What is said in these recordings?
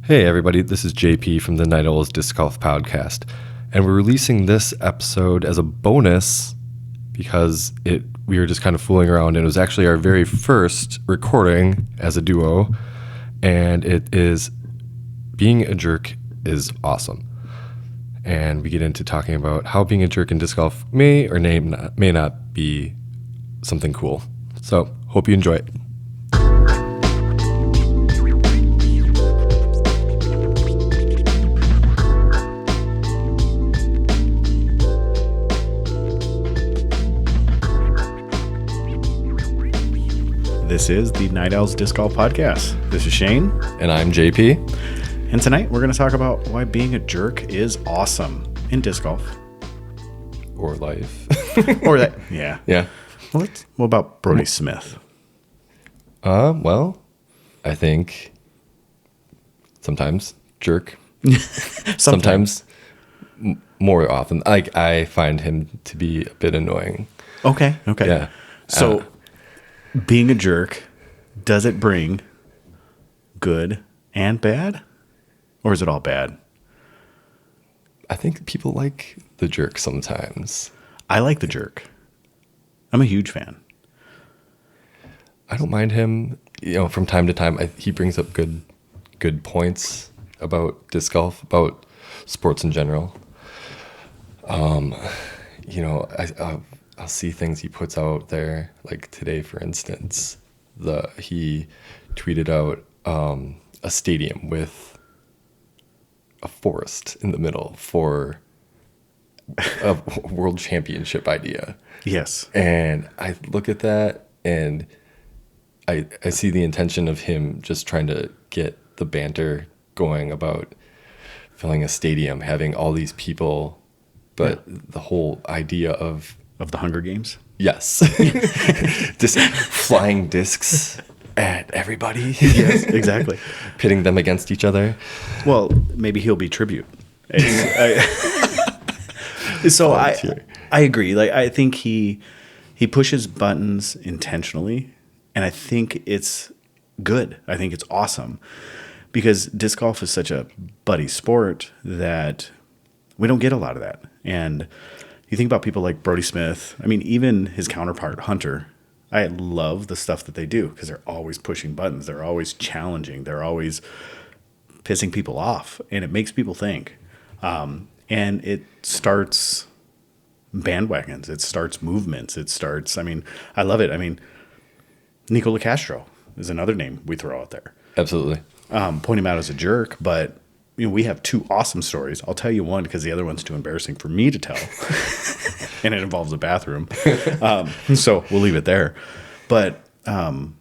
Hey everybody, this is JP from the Night Owls Disc Golf Podcast, and we're releasing this episode as a bonus because we were just kind of fooling around, and it was actually our very first recording as a duo, and it is Being a Jerk is Awesome. And we get into talking about how being a jerk in disc golf may or may not be something cool. So, hope you enjoy it. This is the Night Owls Disc Golf Podcast. This is Shane. And I'm JP. And tonight we're going to talk about why being a jerk is awesome in disc golf. Or life. Or that, yeah. Yeah. What about Brody Smith? Well, I think sometimes jerk. Sometimes more often. I find him to be a bit annoying. Okay. Yeah. So, being a jerk, does it bring good and bad? Or is it all bad? I think people like the jerk sometimes. I like the jerk. I'm a huge fan. I don't mind him. From time to time, he brings up good points about disc golf, about sports in general. I'll see things he puts out there, like today, for instance. He tweeted out a stadium with a forest in the middle for a world championship idea. Yes. And I look at that and I see the intention of him just trying to get the banter going about filling a stadium, having all these people, but the whole idea of the Hunger Games? Yes. Just flying discs at everybody. Yes, exactly. Pitting them against each other. Well, maybe he'll be tribute. I agree. Like, I think he pushes buttons intentionally, and I think it's good. I think it's awesome because disc golf is such a buddy sport that we don't get a lot of that. And you think about people like Brody Smith. I mean, even his counterpart, Hunter. I love the stuff that they do because they're always pushing buttons. They're always challenging. They're always pissing people off. And it makes people think. And it starts bandwagons. It starts movements. I love it. I mean, Nico LaCastro is another name we throw out there. Absolutely. Point him out as a jerk, but we have two awesome stories. I'll tell you one because the other one's too embarrassing for me to tell. And it involves a bathroom. So we'll leave it there. But, you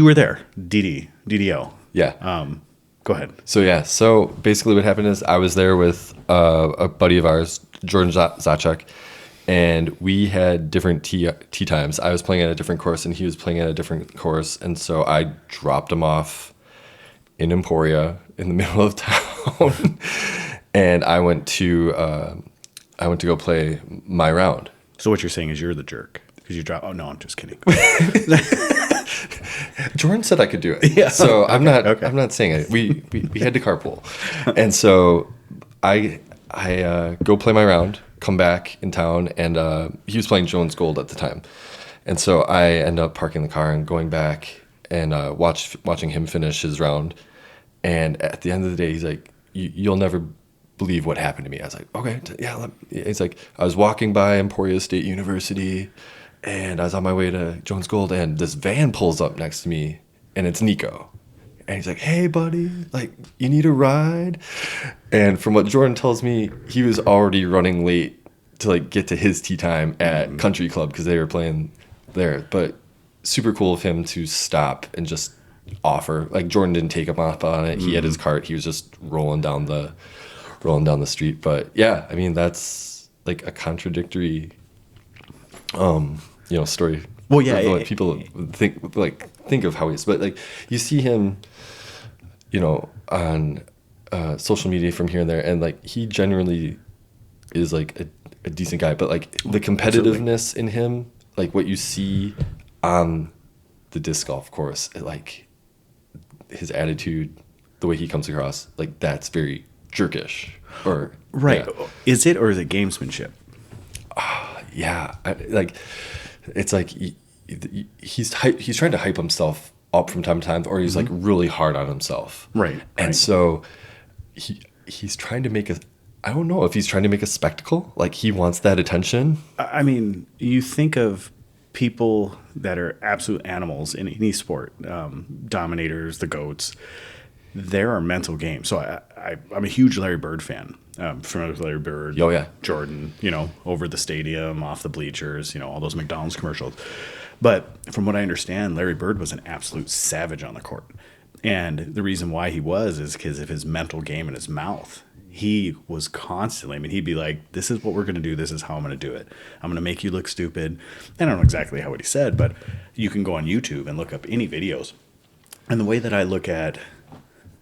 were there, DDL. Yeah. Go ahead. So basically what happened is I was there with a buddy of ours, Jordan Zaczak, and we had different tee times. I was playing at a different course and he was playing at a different course. And so I dropped him off in Emporia in the middle of town. And I went to go play my round. So what you're saying is you're the jerk because you drop. Oh no, I'm just kidding. Jordan said I could do it. Yeah. So I'm not saying it. We had to carpool. And so I go play my round, come back in town, and he was playing Jones Gold at the time. And so I end up parking the car and going back and watching him finish his round. And at the end of the day, he's like, you'll never believe what happened to me. I was like, okay, yeah. It's like, I was walking by Emporia State University and I was on my way to Jones Gold and this van pulls up next to me and it's Nico. And he's like, hey buddy, like, you need a ride? And from what Jordan tells me, he was already running late to like get to his tee time at Country Club because they were playing there. But super cool of him to stop and just offer. Like, Jordan didn't take him up on it. He had his cart. He was just rolling down the street. But yeah, I mean, that's like a contradictory story. Well, yeah, like people think of how he's, but like you see him on social media from here and there, and like he generally is like a decent guy, but like the competitiveness in him, like what you see on the disc golf course, like his attitude the way he comes across, like that's very jerkish. Or right. Yeah. Is it, or is it gamesmanship? Yeah. It's like he's trying to hype himself up from time to time, or he's like really hard on himself. Right. And so he's trying to make I don't know if he's trying to make a spectacle. Like he wants that attention. I mean, you think of people that are absolute animals in any sport, dominators, the GOATs. There are mental games. So I'm a huge Larry Bird fan. Familiar with Larry Bird? Oh, yeah. Jordan, over the stadium, off the bleachers, all those McDonald's commercials. But from what I understand, Larry Bird was an absolute savage on the court. And the reason why he was is because of his mental game in his mouth. He was constantly, he'd be like, this is what we're going to do. This is how I'm going to do it. I'm going to make you look stupid. I don't know exactly what he said, but you can go on YouTube and look up any videos. And the way that I look at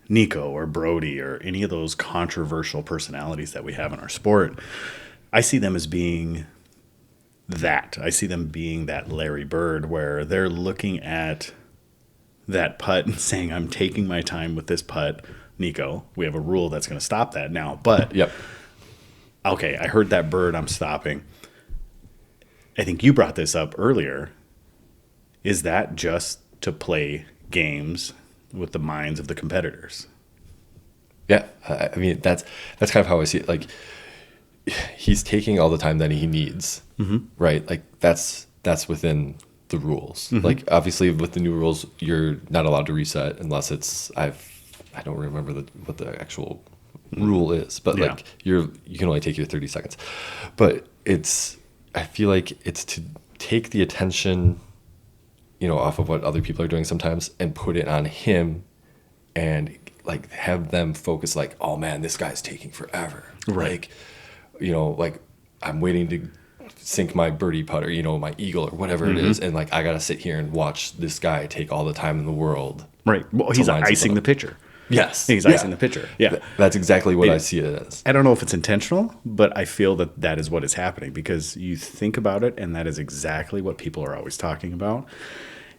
Nico or Brody or any of those controversial personalities that we have in our sport, I see them as being that. I see them being that Larry Bird, where they're looking at that putt and saying, I'm taking my time with this putt. Nico, we have a rule that's going to stop that now. But, yep. Okay, I heard that bird, I'm stopping. I think you brought this up earlier. Is that just to play games with the minds of the competitors? Yeah, I mean, that's kind of how I see it. Like, he's taking all the time that he needs, right? Like, that's within the rules. Like, obviously, with the new rules, you're not allowed to reset unless it's I don't remember what the actual rule is, but like you can only take your 30 seconds. But I feel like it's to take the attention, off of what other people are doing sometimes and put it on him, and like have them focus like, oh man, this guy's taking forever. Right. Like I'm waiting to sink my birdie putt or, my eagle or whatever it is. And like, I got to sit here and watch this guy take all the time in the world. Right. Well, he's icing the pitcher. Yes. He's icing the pitcher. Yeah. That's exactly what I see it as. I don't know if it's intentional, but I feel that is what is happening, because you think about it, and that is exactly what people are always talking about.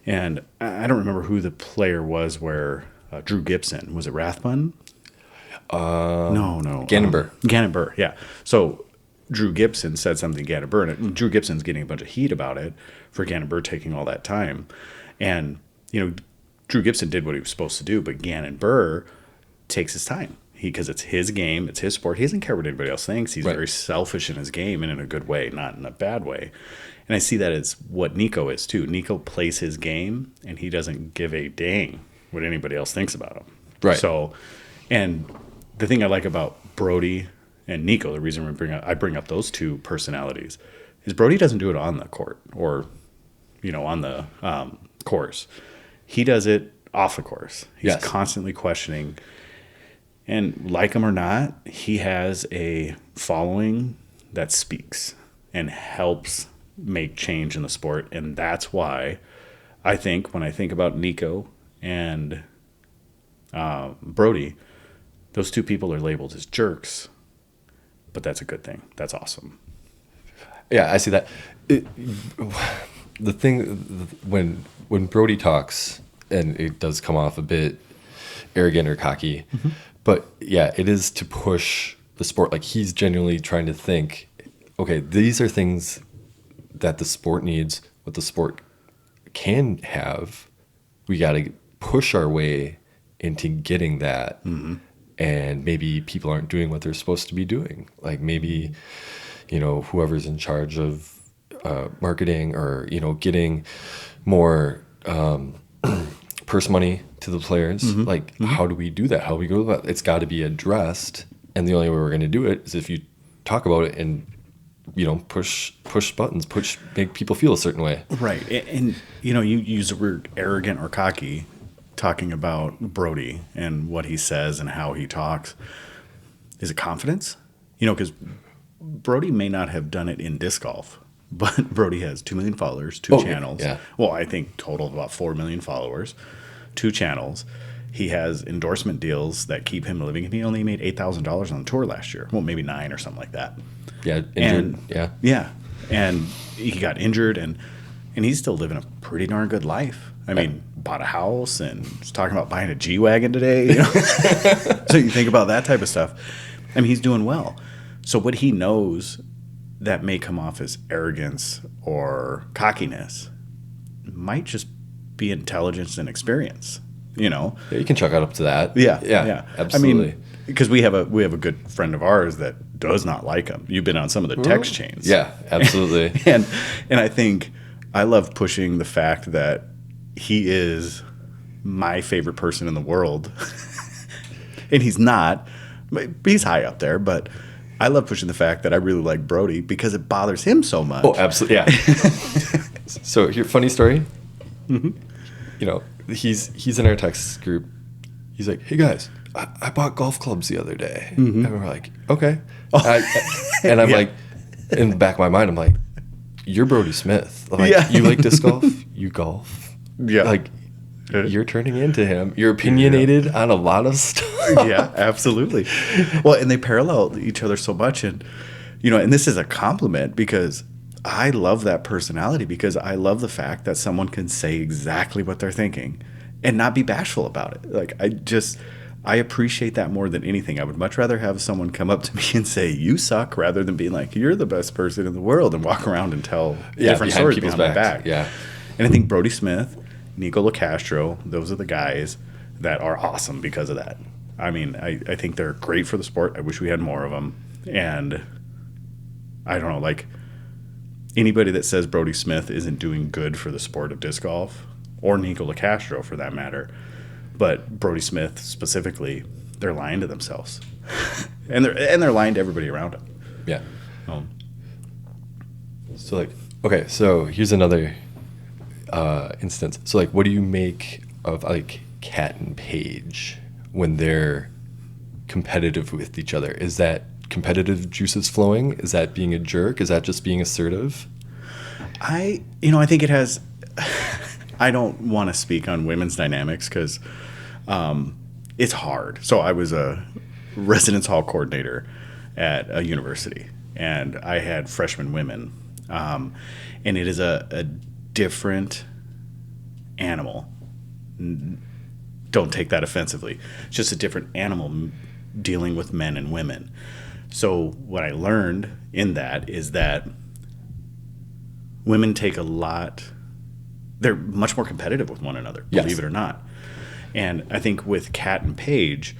And I don't remember who the player was where Drew Gibson, was it Rathbun? No. Gannon Buhr. Gannon Buhr, yeah. So Drew Gibson said something to Gannon Buhr, and Drew Gibson's getting a bunch of heat about it for Gannon Buhr taking all that time. And, Drew Gibson did what he was supposed to do, but Gannon Buhr takes his time. Because it's his game, it's his sport. He doesn't care what anybody else thinks. He's very selfish in his game, and in a good way, not in a bad way. And I see that as what Nico is too. Nico plays his game, and he doesn't give a dang what anybody else thinks about him. Right. So, and the thing I like about Brody and Nico, the reason I bring up those two personalities, is Brody doesn't do it on the court or, on the course. He does it off the course. He's constantly questioning. And like him or not, he has a following that speaks and helps make change in the sport. And that's why I think when I think about Nico and Brody, those two people are labeled as jerks. But that's a good thing. That's awesome. Yeah, I see that. The thing, when Brody talks, and it does come off a bit arrogant or cocky, but yeah, it is to push the sport. Like, he's genuinely trying to think, okay, these are things that the sport needs, what the sport can have. We got to push our way into getting that. And maybe people aren't doing what they're supposed to be doing. Like, maybe, whoever's in charge of marketing or, getting more purse money to the players. How do we do that? How do we go about it? It's got to be addressed. And the only way we're going to do it is if you talk about it and, push buttons, make people feel a certain way. Right. And you use the word arrogant or cocky, talking about Brody and what he says and how he talks. Is it confidence? Because Brody may not have done it in disc golf, but Brody has 2 million followers, two channels. Yeah. Well, I think total of about 4 million followers, 2 channels. He has endorsement deals that keep him living. And he only made $8,000 on the tour last year. Well, maybe 9 or something like that. Yeah, injured. Yeah. And he got injured. And and he's still living a pretty darn good life. I mean, bought a house and was talking about buying a G-Wagon today. You know? So you think about that type of stuff. I mean, he's doing well. So what he knows that may come off as arrogance or cockiness might just be intelligence and experience. You know, yeah, you can chalk it up to that. Yeah, absolutely. I mean, because we have a good friend of ours that does not like him. You've been on some of the text chains. Yeah, absolutely. and I think I love pushing the fact that he is my favorite person in the world, and he's not. He's high up there, but I love pushing the fact that I really like Brody because it bothers him so much. Oh, absolutely. Yeah. So here, funny story. Mm-hmm. You know, he's in our text group. He's like, "Hey guys, I bought golf clubs the other day," and we're like, "Okay." And I'm like, in the back of my mind, I'm like, "You're Brody Smith. I'm like, you like disc golf? You golf? Yeah. Like, you're turning into him. You're opinionated on a lot of stuff." Yeah, absolutely. Well, and they parallel each other so much, and you know, and this is a compliment because I love that personality because I love the fact that someone can say exactly what they're thinking and not be bashful about it. Like I appreciate that more than anything. I would much rather have someone come up to me and say, "You suck," rather than being like, "You're the best person in the world," and walk around and tell different stories behind my back. Yeah. And I think Brody Smith, Nico LaCastro, those are the guys that are awesome because of that. I mean, I think they're great for the sport. I wish we had more of them. And I don't know, like anybody that says Brody Smith isn't doing good for the sport of disc golf, or Nico LaCastro for that matter, but Brody Smith specifically, they're lying to themselves. and they're lying to everybody around them. Yeah. So like, okay, so here's another instance. So like, what do you make of like Kat and Paige when they're competitive with each other? Is that competitive juices flowing? Is that being a jerk? Is that just being assertive? I think it has. I don't want to speak on women's dynamics because it's hard. So I was a residence hall coordinator at a university, and I had freshman women, and it is a different animal. Don't take that offensively. It's just a different animal dealing with men and women. So what I learned in that is that women take a lot, they're much more competitive with one another, believe it or not. And I think with Kat and Paige,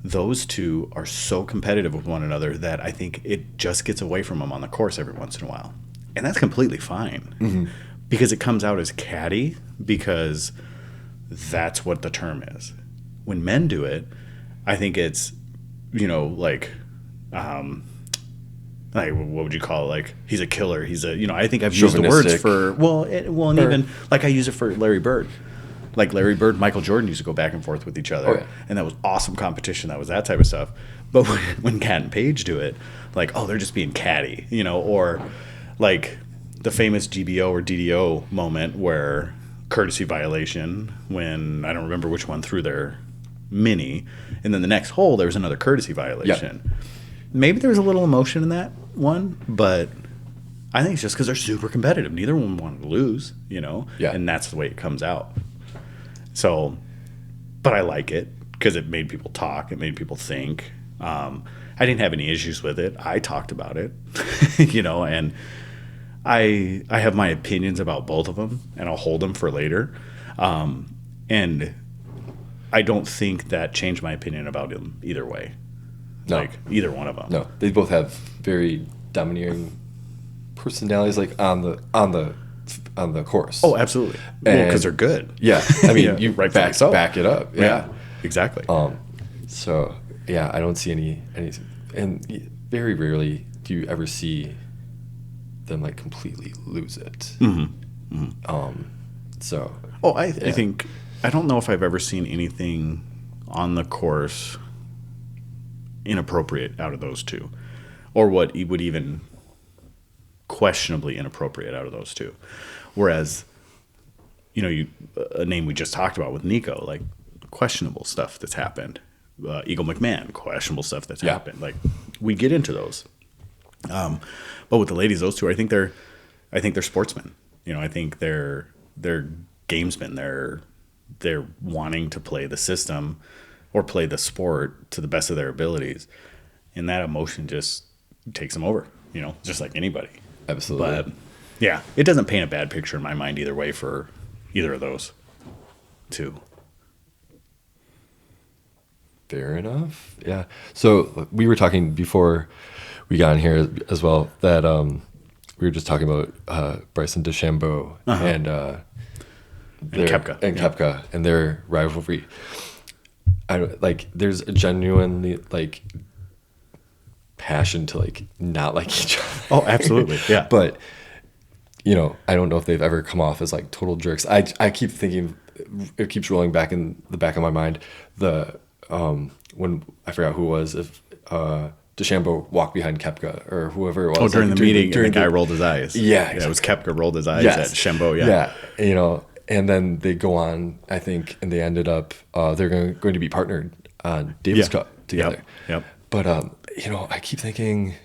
those two are so competitive with one another that I think it just gets away from them on the course every once in a while. And that's completely fine because it comes out as catty because that's what the term is. When men do it, I think it's, like what would you call it? Like, he's a killer. He's a, I think I've used the words for, and even like I use it for Larry Bird. Like Larry Bird, Michael Jordan used to go back and forth with each other. And that was awesome competition. That was that type of stuff. But when Kat and Paige do it, like, they're just being catty, or like the famous GBO or DDO moment where courtesy violation when I don't remember which one threw their mini, and then the next hole there was another courtesy violation. Yep. Maybe there was a little emotion in that one, but I think it's just because they're super competitive. Neither one wanted to lose, and that's the way it comes out. So, but I like it because it made people talk. It made people think. I didn't have any issues with it. I talked about it, and I have my opinions about both of them, and I'll hold them for later. And I don't think that changed my opinion about them either way. No. Like either one of them. No, they both have very domineering personalities, like on the course. Oh, absolutely. Well, because they're good. Yeah, I mean, you back it up. Yeah, exactly. So yeah, I don't see any, and very rarely do you ever see them like completely lose it. So. Oh, I think I don't know if I've ever seen anything on the course inappropriate out of those two, or what would even questionably inappropriate out of those two. Whereas, a name we just talked about with Nico, like questionable stuff that's happened. Eagle McMahon, questionable stuff that's happened. Like we get into those. But with the ladies, those two, I think they're sportsmen. I think they're gamesmen. They're wanting to play the system or play the sport to the best of their abilities, and that emotion just takes them over. Just like anybody. Absolutely. But yeah, it doesn't paint a bad picture in my mind either way for either of those two. Fair enough. Yeah. So we were talking before we got in here as well that we were just talking about Bryson DeChambeau and Koepka. Koepka and their rivalry. There's a genuinely passion to not like each other. Oh, absolutely. Yeah. But I don't know if they've ever come off as total jerks. I keep thinking, it keeps rolling back in the back of my mind when I forgot who it was, if DeChambeau walked behind Koepka or whoever it was. Oh, during the meeting, the guy rolled his eyes. Yeah, it was Koepka rolled his eyes at DeChambeau. Yeah. And then they go on, I think, and they ended up they're going to be partnered on Davis Cup together. Yep. But I keep thinking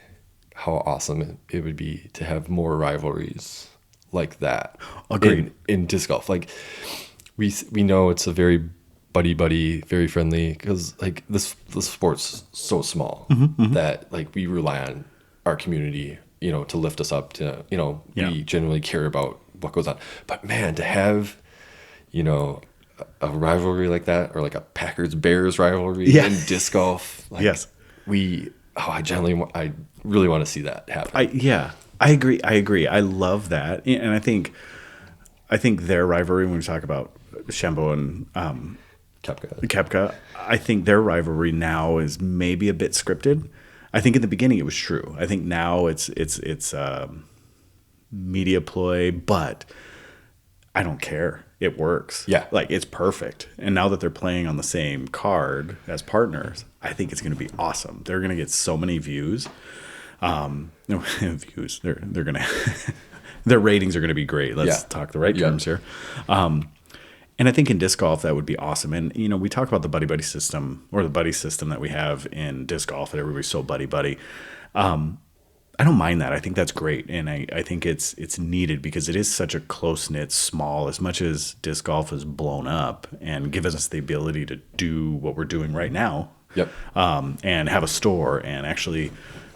how awesome it would be to have more rivalries like that. Agreed. In disc golf, we know it's a very buddy, very friendly, because this sport's so small that we rely on our community, to lift us up. To we genuinely care about what goes on. But man, to have a rivalry like that, or a Packers Bears rivalry in disc golf, yes, I really want to see that happen. I agree. I love that, and I think their rivalry, when we talk about Shambo and Koepka, I think their rivalry now is maybe a bit scripted. I think in the beginning it was true. I think now it's media ploy, but I don't care. It works. Yeah. It's perfect. And now that they're playing on the same card as partners, I think it's going to be awesome. They're going to get so many views. Views. They're going to their ratings are going to be great. Let's talk the right terms here. And I think in disc golf that would be awesome. And we talk about the buddy system, or the buddy system that we have in disc golf, that everybody's so buddy. I don't mind that. I think that's great, and I think it's needed, because it is such a close-knit, small, as much as disc golf is blown up and gives us the ability to do what we're doing right now. Yep. And have a store and actually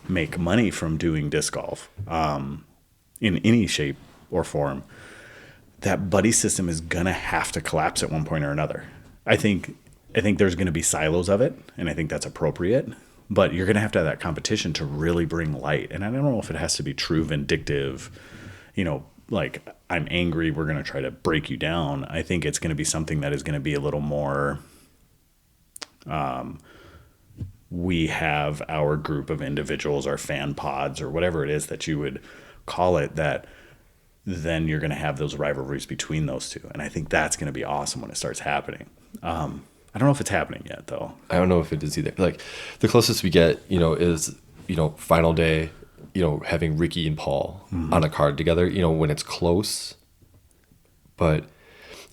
make money from doing disc golf in any shape or form. That buddy system is going to have to collapse at one point or another. I think there's going to be silos of it, and I think that's appropriate. But you're going to have that competition to really bring light. And I don't know if it has to be true vindictive, I'm angry, we're going to try to break you down. I think it's going to be something that is going to be a little more, we have our group of individuals, our fan pods, or whatever it is that you would call it, that then you're going to have those rivalries between those two. And I think that's going to be awesome when it starts happening. I don't know if it's happening yet, though. I don't know if it is either. The closest we get, is, final day, having Ricky and Paul on a card together, when it's close. But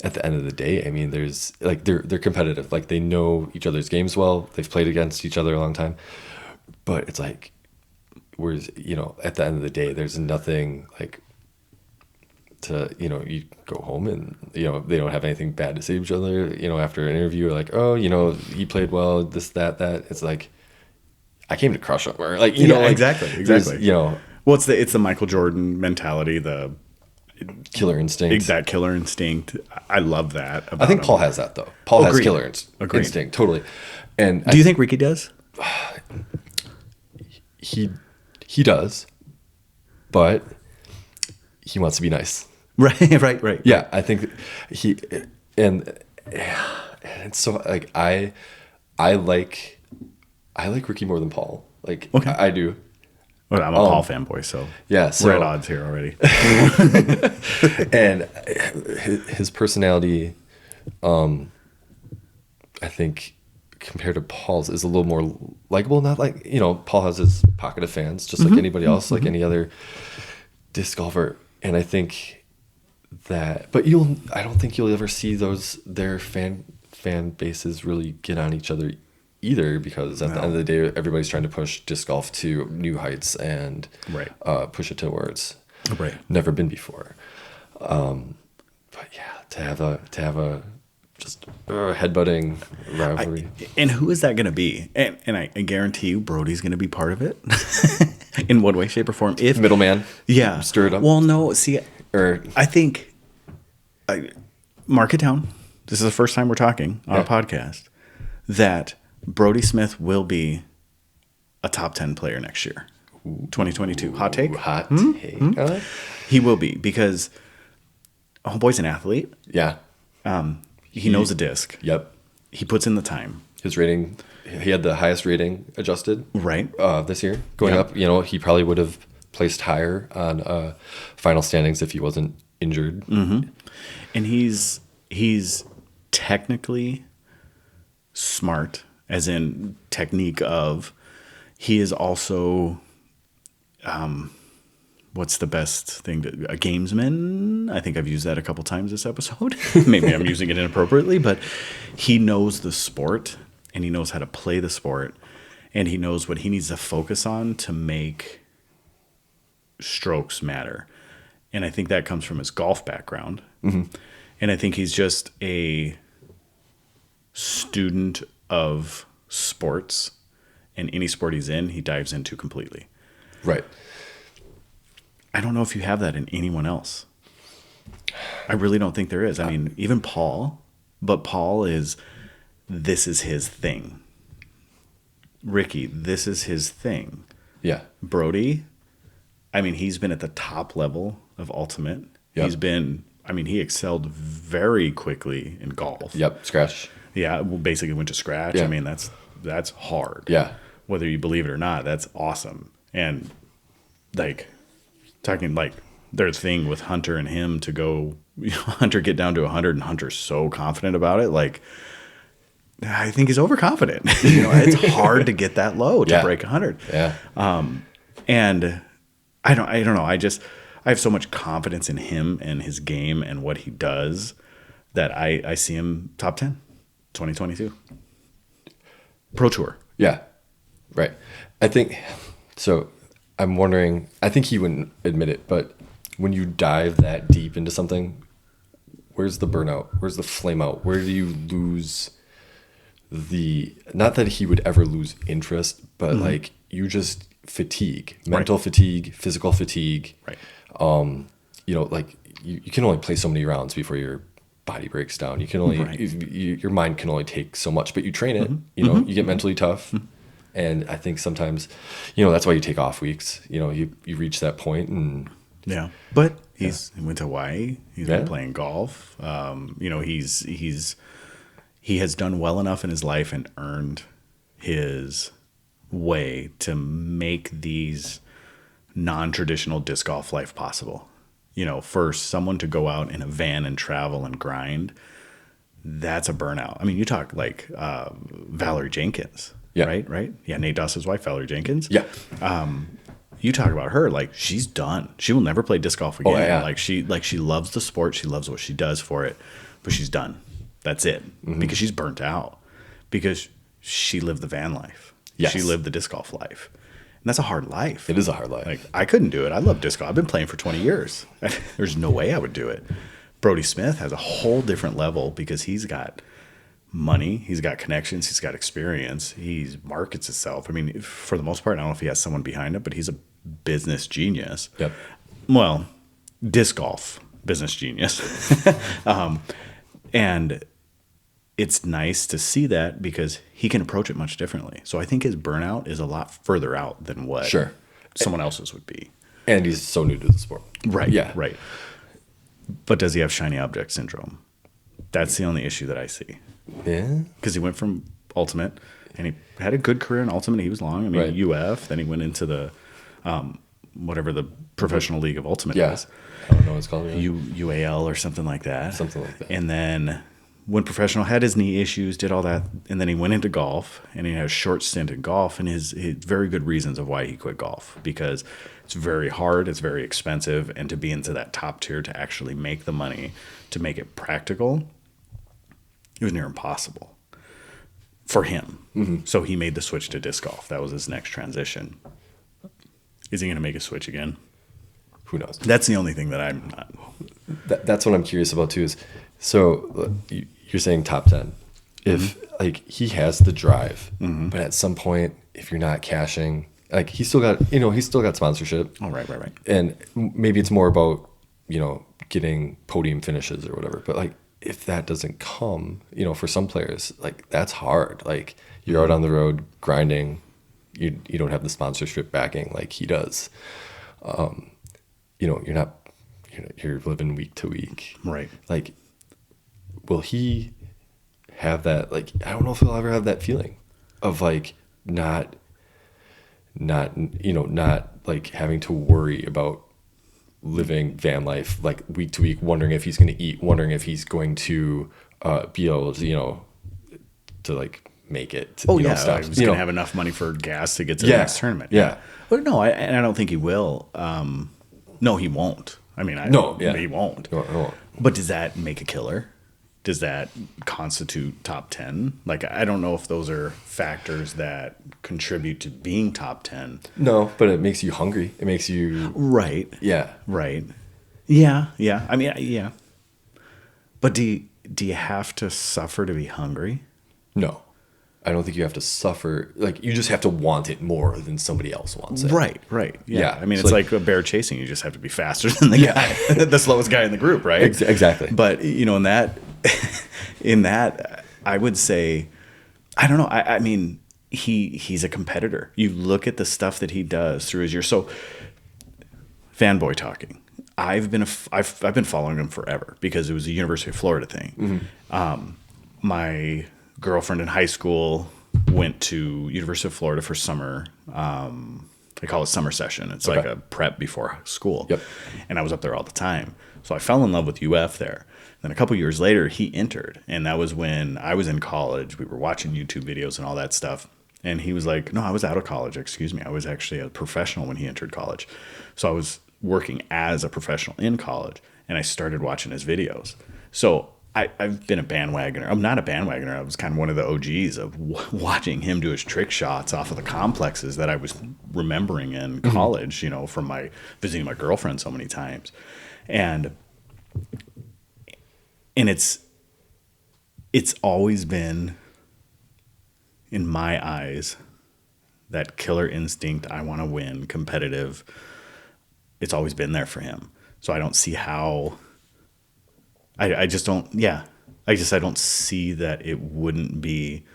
at the end of the day, I mean, there's they're competitive. They know each other's games well. They've played against each other a long time. But it's whereas, at the end of the day, there's nothing to, you go home and, they don't have anything bad to say to each other, after an interview, he played well, this, that. It's I came to crush him, or exactly. Well, it's the Michael Jordan mentality, the killer instinct. That killer instinct. I love that. I think Paul has that, though. Paul has killer instinct, totally. And do you think Ricky does? He does, but he wants to be nice. Right. Yeah, I think and so I like Ricky more than Paul. Okay. I do. Well, I'm a Paul fanboy, so yeah, we're at odds here already. And his personality, I think, compared to Paul's, is a little more likable. Not Paul has his pocket of fans, just like anybody else, like any other disc golfer. And I think that, but I don't think you'll ever see their fan bases really get on each other either, because at the end of the day, everybody's trying to push disc golf to new heights and push it to where it's never been before. But yeah, to have a just headbutting rivalry. And who is that going to be? And I guarantee you, Brody's going to be part of it in one way, shape, or form. If Middleman, yeah, stir it up. Well, no, see, Or I think mark it down. This is the first time we're talking on a podcast that Brody Smith will be a top 10 player next year, 2022. Hot take? Hot take. He will be because homeboy's an athlete. Yeah. He knows a disc. Yep. He puts in the time. His rating, he had the highest rating adjusted Right. This year going up. You know, he probably would have placed higher on final standings if he wasn't injured. Mm-hmm. And he's technically smart, as in technique of. He is also, what's the best thing? A gamesman. I think I've used that a couple times this episode. Maybe I'm using it inappropriately, but he knows the sport and he knows how to play the sport and he knows what he needs to focus on to make strokes matter. And I think that comes from his golf background. Mm-hmm. And I think he's just a student of sports, and any sport he's in, he dives into completely. Right. I don't know if you have that in anyone else. I really don't think there is. I mean, even Paul, but Paul this is his thing. Ricky, this is his thing. Yeah. Brody, I mean, he's been at the top level of ultimate. Yep. He excelled very quickly in golf. Yep. Scratch. Yeah, well, basically went to scratch. Yeah. I mean, that's hard. Yeah. Whether you believe it or not, that's awesome. And talking their thing with Hunter and him to go, Hunter get down to 100 and Hunter's so confident about it. I think he's overconfident. It's hard to get that low to break 100. Yeah. And I don't know. I have so much confidence in him and his game and what he does that I see him top 10, 2022. Pro Tour. Yeah. Right. I think so. I'm wondering, I think he wouldn't admit it, but when you dive that deep into something, where's the burnout? Where's the flame out? Where do you lose not that he would ever lose interest, but you just fatigue, mental fatigue, physical fatigue. Right. You can only play so many rounds before your body breaks down. You can only, your mind can only take so much, but you train it, you get mentally tough. And I think sometimes, that's why you take off weeks. You reach that point and but he went to Hawaii. He's been playing golf. He has done well enough in his life and earned his way to make these non-traditional disc golf life possible. For someone to go out in a van and travel and grind, that's a burnout. I mean, you talk Valerie Jenkins. Yeah. Right. Yeah. Nate Doss's wife, Valerie Jenkins. Yeah. You talk about her, she's done. She will never play disc golf again. Oh, yeah. She loves the sport. She loves what she does for it, but she's done. That's it. Mm-hmm. Because she's burnt out. Because she lived the van life. Yes. She lived the disc golf life. And that's a hard life. It is a hard life. I couldn't do it. I love disc golf. I've been playing for 20 years. There's no way I would do it. Brody Smith has a whole different level because he's got money, he's got connections, he's got experience, he markets himself. I mean, for the most part, I don't know if he has someone behind him, but he's a business genius. Yep. Well, disc golf business genius. And it's nice to see that because he can approach it much differently. So I think his burnout is a lot further out than what someone else's would be. And he's so new to the sport. Right. Yeah. Right. But does he have shiny object syndrome? That's the only issue that I see. Yeah. Because he went from Ultimate, and he had a good career in Ultimate. He was long. I mean, UF. Then he went into the whatever the professional league of Ultimate is. I don't know what it's called. Really. UAL or something like that. Something like that. And then went professional, had his knee issues, did all that, and then he went into golf, and he had a short stint in golf, and his very good reasons of why he quit golf, because it's very hard, it's very expensive, and to be into that top tier, to actually make the money, to make it practical, it was near impossible for him. Mm-hmm. So he made the switch to disc golf. That was his next transition. Is he going to make a switch again? Who knows? That's the only thing that I'm not. That's what I'm curious about too. Is so you're saying top 10. If like he has the drive, but at some point, if you're not cashing, like he's still got sponsorship. Oh, right. And maybe it's more about getting podium finishes or whatever. But like if that doesn't come, for some players, like that's hard. Like you're out on the road grinding, you don't have the sponsorship backing like he does. You're living week to week. Right. Like, will he have that? Like, I don't know if he'll ever have that feeling of like not like having to worry about living van life like week to week, wondering if he's going to eat, wondering if he's going to be able to to like make it. Stuff. He's going to have enough money for gas to get to the next tournament. Yeah. But no, I don't think he will. No, he won't. I mean, he won't. No. But does that make a killer? Does that constitute top 10? Like, I don't know if those are factors that contribute to being top 10. No, but it makes you hungry. It makes you... Right. Yeah. Right. Yeah. I mean, yeah. But do you have to suffer to be hungry? No. I don't think you have to suffer. Like, you just have to want it more than somebody else wants it. Right. Yeah. I mean, So it's like a bear chasing. You just have to be faster than the guy, the slowest guy in the group, right? Exactly. But, in that, I would say, I don't know. I mean, he's a competitor. You look at the stuff that he does through his years. So, fanboy talking. I've been following him forever because it was a University of Florida thing. My girlfriend in high school went to University of Florida for summer. They call it summer session. It's like a prep before school. Yep. And I was up there all the time. So I fell in love with UF there. Then a couple years later, he entered. And that was when I was in college. We were watching YouTube videos and all that stuff. And he was like, no, I was out of college. Excuse me. I was actually a professional when he entered college. So I was working as a professional in college. And I started watching his videos. So I've been a bandwagoner. I'm not a bandwagoner. I was kind of one of the OGs of watching him do his trick shots off of the complexes that I was remembering in college, from my visiting my girlfriend so many times. And it's always been, in my eyes, that killer instinct, I want to win, competitive. It's always been there for him. So I don't see how... I just don't, I don't see that it wouldn't be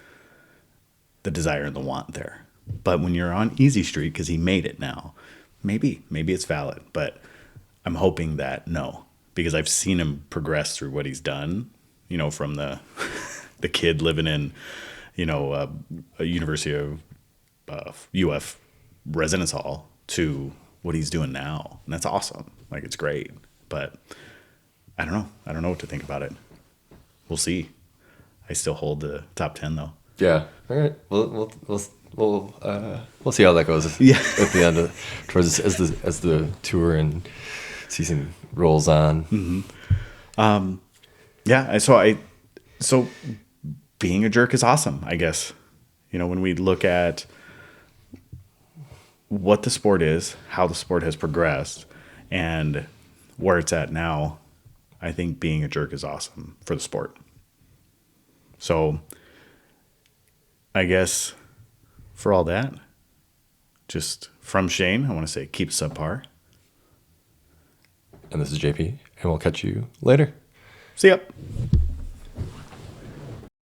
the desire and the want there. But when you're on easy street, because he made it now, maybe it's valid. But I'm hoping that no, because I've seen him progress through what he's done, from the kid living in, a University of UF residence hall to what he's doing now. And that's awesome. Like, it's great. But... I don't know what to think about it. We'll see. I still hold the top 10 though. Yeah. All right. We'll see how that goes. Yeah. At the end towards as the tour and season rolls on. Yeah. So being a jerk is awesome, I guess. When we look at what the sport is, how the sport has progressed, and where it's at now, I think being a jerk is awesome for the sport. So I guess for all that, just from Shane, I want to say keep subpar. And this is JP, and we'll catch you later. See ya.